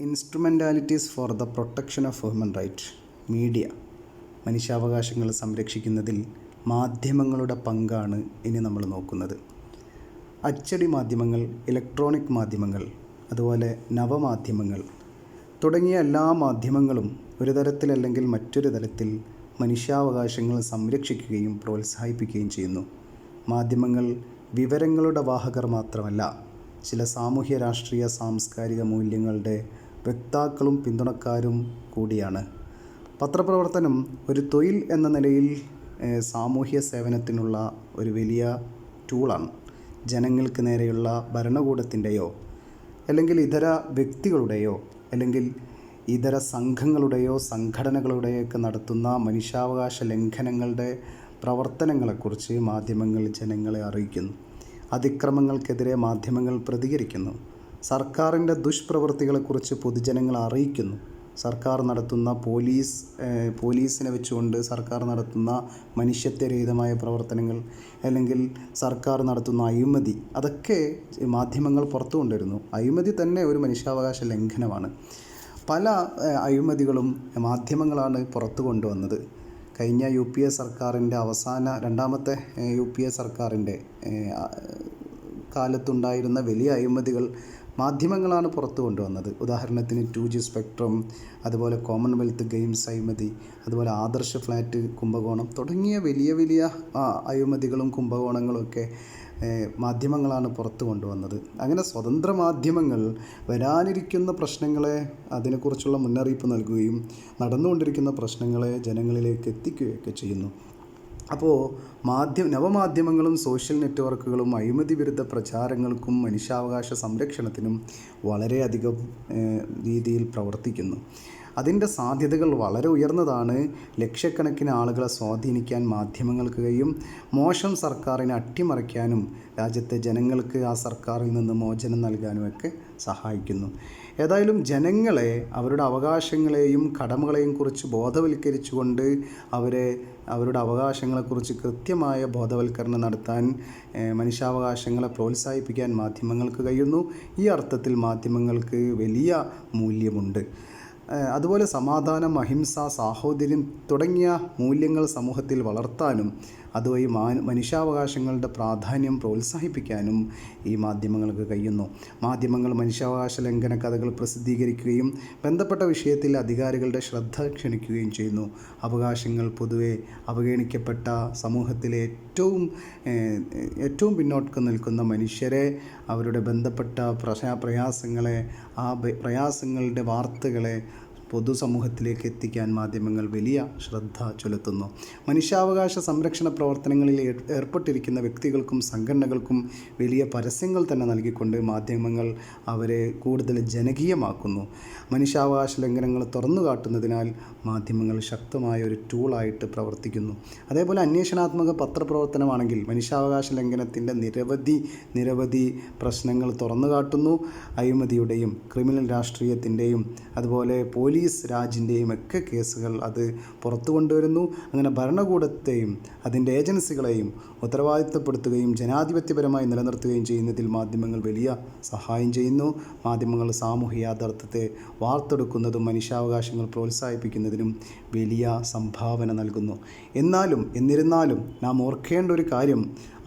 ഇൻസ്ട്രുമെൻറ്റാലിറ്റീസ് for the protection of human right media. മനുഷ്യാവകാശങ്ങൾ സംരക്ഷിക്കുന്നതിൽ മാധ്യമങ്ങളുടെ പങ്കാണ് ഇനി നമ്മൾ നോക്കുന്നത്. അച്ചടി മാധ്യമങ്ങൾ, ഇലക്ട്രോണിക് മാധ്യമങ്ങൾ, അതുപോലെ നവമാധ്യമങ്ങൾ തുടങ്ങിയ എല്ലാ മാധ്യമങ്ങളും ഒരു തരത്തിലല്ലെങ്കിൽ മറ്റൊരു തരത്തിൽ മനുഷ്യാവകാശങ്ങൾ സംരക്ഷിക്കുകയും പ്രോത്സാഹിപ്പിക്കുകയും ചെയ്യുന്നു. മാധ്യമങ്ങൾ വിവരങ്ങളുടെ വാഹകർ മാത്രമല്ല, ചില സാമൂഹ്യ, രാഷ്ട്രീയ, സാംസ്കാരിക മൂല്യങ്ങളുടെ വക്താക്കളും പിന്തുണക്കാരും കൂടിയാണ്. പത്രപ്രവർത്തനം ഒരു തൊഴിൽ എന്ന നിലയിൽ സാമൂഹ്യ സേവനത്തിനുള്ള ഒരു വലിയ ടൂളാണ്. ജനങ്ങൾക്ക് നേരെയുള്ള ഭരണകൂടത്തിൻ്റെയോ അല്ലെങ്കിൽ ഇതര വ്യക്തികളുടെയോ അല്ലെങ്കിൽ ഇതര സംഘങ്ങളുടെയോ സംഘടനകളുടെയൊക്കെ നടത്തുന്ന മനുഷ്യാവകാശ ലംഘനങ്ങളുടെ പ്രവർത്തനങ്ങളെക്കുറിച്ച് മാധ്യമങ്ങൾ ജനങ്ങളെ അറിയിക്കുന്നു. അതിക്രമങ്ങൾക്കെതിരെ മാധ്യമങ്ങൾ പ്രതികരിക്കുന്നു. സർക്കാരിൻ്റെ ദുഷ്പ്രവൃത്തികളെക്കുറിച്ച് പൊതുജനങ്ങളെ അറിയിക്കുന്നു. സർക്കാർ നടത്തുന്ന പോലീസിനെ വെച്ചുകൊണ്ട് സർക്കാർ നടത്തുന്ന മനുഷ്യത്വരഹിതമായ പ്രവർത്തനങ്ങൾ അല്ലെങ്കിൽ സർക്കാർ നടത്തുന്ന അഴിമതി, അതൊക്കെ മാധ്യമങ്ങൾ പുറത്തു കൊണ്ടുവരുന്നു. അഴിമതി തന്നെ ഒരു മനുഷ്യാവകാശ ലംഘനമാണ്. പല അഴിമതികളും മാധ്യമങ്ങളാണ് പുറത്തു കൊണ്ടുവന്നത്. കഴിഞ്ഞ UPA സർക്കാരിൻ്റെ രണ്ടാമത്തെ UPA സർക്കാരിൻ്റെ കാലത്തുണ്ടായിരുന്ന വലിയ അഴിമതികൾ മാധ്യമങ്ങളാണ് പുറത്തു കൊണ്ടുവന്നത്. ഉദാഹരണത്തിന് 2G സ്പെക്ട്രം, അതുപോലെ കോമൺവെൽത്ത് ഗെയിംസ് അഴിമതി, അതുപോലെ ആദർശ ഫ്ലാറ്റ് കുംഭകോണം തുടങ്ങിയ വലിയ വലിയ അഴിമതികളും കുംഭകോണങ്ങളും ഒക്കെ മാധ്യമങ്ങളാണ് പുറത്തു കൊണ്ടുവന്നത്. അങ്ങനെ സ്വതന്ത്ര മാധ്യമങ്ങൾ വരാനിരിക്കുന്ന പ്രശ്നങ്ങളെ അതിനെക്കുറിച്ചുള്ള മുന്നറിയിപ്പ് നൽകുകയും നടന്നുകൊണ്ടിരിക്കുന്ന പ്രശ്നങ്ങളെ ജനങ്ങളിലേക്ക് എത്തിക്കുകയൊക്കെ ചെയ്യുന്നു. അപ്പോൾ നവമാധ്യമങ്ങളും സോഷ്യൽ നെറ്റ്വർക്കുകളും അഴിമതി വിരുദ്ധ പ്രചാരങ്ങൾക്കും മനുഷ്യാവകാശ സംരക്ഷണത്തിനും വളരെയധികം രീതിയിൽ പ്രവർത്തിക്കുന്നു. അതിൻ്റെ സാധ്യതകൾ വളരെ ഉയർന്നതാണ്. ലക്ഷക്കണക്കിന് ആളുകളെ സ്വാധീനിക്കാൻ മാധ്യമങ്ങൾക്ക് കഴിയും. മോശം സർക്കാരിനെ അട്ടിമറിക്കാനും രാജ്യത്തെ ജനങ്ങൾക്ക് ആ സർക്കാരിൽ നിന്ന് മോചനം നൽകാനുമൊക്കെ സഹായിക്കുന്നു. ഏതായാലും ജനങ്ങളെ അവരുടെ അവകാശങ്ങളെയും കടമകളെയും കുറിച്ച് ബോധവൽക്കരിച്ചുകൊണ്ട് അവരുടെ അവകാശങ്ങളെക്കുറിച്ച് കൃത്യമായ ബോധവൽക്കരണം നടത്താൻ, മനുഷ്യാവകാശങ്ങളെ പ്രോത്സാഹിപ്പിക്കാൻ മാധ്യമങ്ങൾക്ക് കഴിയുന്നു. ഈ അർത്ഥത്തിൽ മാധ്യമങ്ങൾക്ക് വലിയ മൂല്യമുണ്ട്. അതുപോലെ സമാധാനം, അഹിംസ, സാഹോദര്യം തുടങ്ങിയ മൂല്യങ്ങൾ സമൂഹത്തിൽ വളർത്താനും അതുവഴി മനുഷ്യാവകാശങ്ങളുടെ പ്രാധാന്യം പ്രോത്സാഹിപ്പിക്കാനും ഈ മാധ്യമങ്ങൾക്ക് കഴിയുന്നു. മാധ്യമങ്ങൾ മനുഷ്യാവകാശ ലംഘന കഥകൾ പ്രസിദ്ധീകരിക്കുകയും ബന്ധപ്പെട്ട വിഷയത്തിൽ അധികാരികളുടെ ശ്രദ്ധ ക്ഷണിക്കുകയും ചെയ്യുന്നു. അവകാശങ്ങൾ പൊതുവെ അവഗണിക്കപ്പെട്ട സമൂഹത്തിലെ ഏറ്റവും പിന്നോക്കം നിൽക്കുന്ന മനുഷ്യരെ, അവരുടെ ബന്ധപ്പെട്ട പ്രയാസങ്ങളെ, ആ പ്രയാസങ്ങളുടെ വാർത്തകളെ പൊതുസമൂഹത്തിലേക്ക് എത്തിക്കാൻ മാധ്യമങ്ങൾ വലിയ ശ്രദ്ധ ചെലുത്തുന്നു. മനുഷ്യാവകാശ സംരക്ഷണ പ്രവർത്തനങ്ങളിൽ ഏർപ്പെട്ടിരിക്കുന്ന വ്യക്തികൾക്കും സംഘടനകൾക്കും വലിയ പരസ്യങ്ങൾ തന്നെ നൽകിക്കൊണ്ട് മാധ്യമങ്ങൾ അവരെ കൂടുതൽ ജനകീയമാക്കുന്നു. മനുഷ്യാവകാശ ലംഘനങ്ങൾ തുറന്നു കാട്ടുന്നതിനാൽ മാധ്യമങ്ങൾ ശക്തമായ ഒരു ടൂളായിട്ട് പ്രവർത്തിക്കുന്നു. അതേപോലെ അന്വേഷണാത്മക പത്രപ്രവർത്തനമാണെങ്കിൽ മനുഷ്യാവകാശ ലംഘനത്തിൻ്റെ നിരവധി പ്രശ്നങ്ങൾ തുറന്നു കാട്ടുന്നു. അഴിമതിയുടെയും ക്രിമിനൽ രാഷ്ട്രീയത്തിൻ്റെയും അതുപോലെ പോലീസ് രാജിൻ്റെയും ഒക്കെ കേസുകൾ അത് പുറത്തു കൊണ്ടുവരുന്നു. അങ്ങനെ ഭരണകൂടത്തെയും അതിൻ്റെ ഏജൻസികളെയും ഉത്തരവാദിത്തപ്പെടുത്തുകയും ജനാധിപത്യപരമായി നിലനിർത്തുകയും ചെയ്യുന്നതിൽ മാധ്യമങ്ങൾ വലിയ സഹായം ചെയ്യുന്നു. മാധ്യമങ്ങൾ സാമൂഹ്യ യാഥാർത്ഥ്യത്തെ വാർത്തെടുക്കുന്നതും മനുഷ്യാവകാശങ്ങൾ പ്രോത്സാഹിപ്പിക്കുന്നതിനും വലിയ സംഭാവന നൽകുന്നു. എന്നിരുന്നാലും നാം ഓർക്കേണ്ട ഒരു കാര്യം,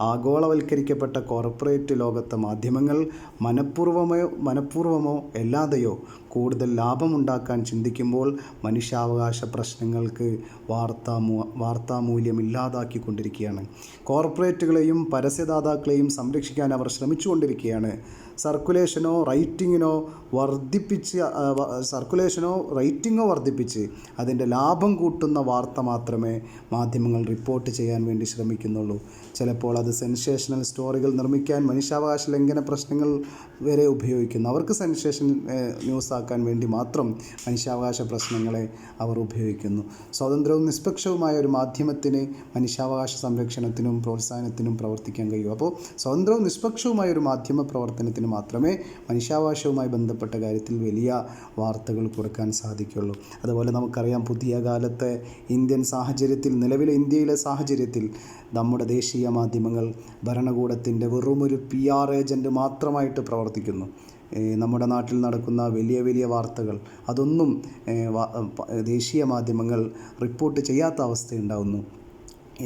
ആഗോളവൽക്കരിക്കപ്പെട്ട കോർപ്പറേറ്റ് ലോകത്തെ മാധ്യമങ്ങൾ മനഃപൂർവമോ അല്ലാതെയോ കൂടുതൽ ലാഭമുണ്ടാക്കാൻ ചിന്തിക്കുമ്പോൾ മനുഷ്യാവകാശ പ്രശ്നങ്ങൾക്ക് വാർത്താമൂല്യം ഇല്ലാതാക്കിക്കൊണ്ടിരിക്കുകയാണ്. കോർപ്പറേറ്റുകളെയും പരസ്യദാതാക്കളെയും സംരക്ഷിക്കാൻ അവർ ശ്രമിച്ചുകൊണ്ടിരിക്കുകയാണ്. സർക്കുലേഷനോ റേറ്റിംഗോ വർദ്ധിപ്പിച്ച് അതിൻ്റെ ലാഭം കൂട്ടുന്ന വാർത്ത മാത്രമേ മാധ്യമങ്ങൾ റിപ്പോർട്ട് ചെയ്യാൻ വേണ്ടി ശ്രമിക്കുന്നുള്ളൂ. ചിലപ്പോൾ അത് സെൻസേഷണൽ സ്റ്റോറികൾ നിർമ്മിക്കാൻ മനുഷ്യാവകാശ ലംഘന പ്രശ്നങ്ങൾ വരെ ഉപയോഗിക്കുന്നു. അവർക്ക് സെൻസേഷൻ ന്യൂസാക്കാൻ വേണ്ടി മാത്രം മനുഷ്യാവകാശ പ്രശ്നങ്ങളെ അവർ ഉപയോഗിക്കുന്നു. സ്വതന്ത്രവും നിഷ്പക്ഷവുമായ ഒരു മാധ്യമത്തിന് മനുഷ്യാവകാശ സംരക്ഷണത്തിനും പ്രോത്സാഹനത്തിനും പ്രവർത്തിക്കാൻ കഴിയും. അപ്പോൾ സ്വതന്ത്രവും നിഷ്പക്ഷവുമായ ഒരു മാധ്യമ പ്രവർത്തനത്തിന് മാത്രമേ മനുഷ്യാവകാശവുമായി ബന്ധപ്പെട്ട കാര്യത്തിൽ വലിയ വാർത്തകൾ കൊടുക്കാൻ സാധിക്കുള്ളൂ. അതുപോലെ നമുക്കറിയാം, പുതിയ കാലത്തെ നിലവിലെ ഇന്ത്യയിലെ സാഹചര്യത്തിൽ നമ്മുടെ ദേശീയ മാധ്യമങ്ങൾ ഭരണകൂടത്തിൻ്റെ വെറുമൊരു PR ഏജൻറ്റ് മാത്രമായിട്ട് പ്രവർത്തിക്കുന്നു. നമ്മുടെ നാട്ടിൽ നടക്കുന്ന വലിയ വലിയ വാർത്തകൾ അതൊന്നും ദേശീയ മാധ്യമങ്ങൾ റിപ്പോർട്ട് ചെയ്യാത്ത അവസ്ഥയുണ്ടാകുന്നു.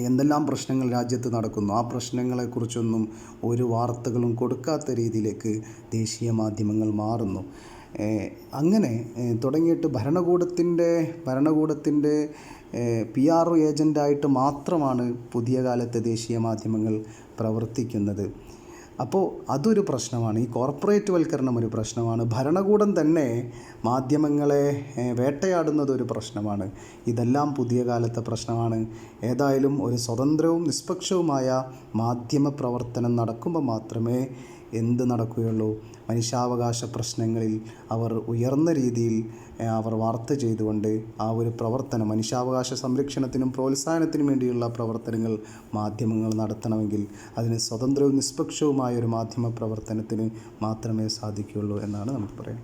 എന്തെല്ലാം പ്രശ്നങ്ങൾ രാജ്യത്ത് നടക്കുന്നു, ആ പ്രശ്നങ്ങളെക്കുറിച്ചൊന്നും ഒരു വാർത്തകളും കൊടുക്കാത്ത രീതിയിലേക്ക് ദേശീയ മാധ്യമങ്ങൾ മാറുന്നു. അങ്ങനെ തുടങ്ങിയിട്ട് ഭരണകൂടത്തിൻ്റെ PR ഏജൻ്റായിട്ട് മാത്രമാണ് പുതിയ കാലത്തെ ദേശീയ മാധ്യമങ്ങൾ പ്രവർത്തിക്കുന്നത്. അപ്പോൾ അതൊരു പ്രശ്നമാണ്. ഈ കോർപ്പറേറ്റ് വൽക്കരണം ഒരു പ്രശ്നമാണ്. ഭരണകൂടം തന്നെ മാധ്യമങ്ങളെ വേട്ടയാടുന്നതൊരു പ്രശ്നമാണ്. ഇതെല്ലാം പുതിയ കാലത്തെ പ്രശ്നമാണ്. ഏതായാലും ഒരു സ്വതന്ത്രവും നിഷ്പക്ഷവുമായ മാധ്യമ പ്രവർത്തനം നടക്കുമ്പോൾ മാത്രമേ എന്ത് നടക്കുകയുള്ളൂ, മനുഷ്യാവകാശ പ്രശ്നങ്ങളിൽ അവർ ഉയർന്ന രീതിയിൽ അവർ വാർത്ത ചെയ്തുകൊണ്ട് ആ ഒരു പ്രവർത്തനം, മനുഷ്യാവകാശ സംരക്ഷണത്തിനും പ്രോത്സാഹനത്തിനും വേണ്ടിയുള്ള പ്രവർത്തനങ്ങൾ മാധ്യമങ്ങൾ നടത്തണമെങ്കിൽ അതിന് സ്വതന്ത്രവും നിഷ്പക്ഷവുമായ ഒരു മാധ്യമ പ്രവർത്തനത്തിന് മാത്രമേ സാധിക്കുകയുള്ളൂ എന്നാണ് നമുക്ക് പറയാം.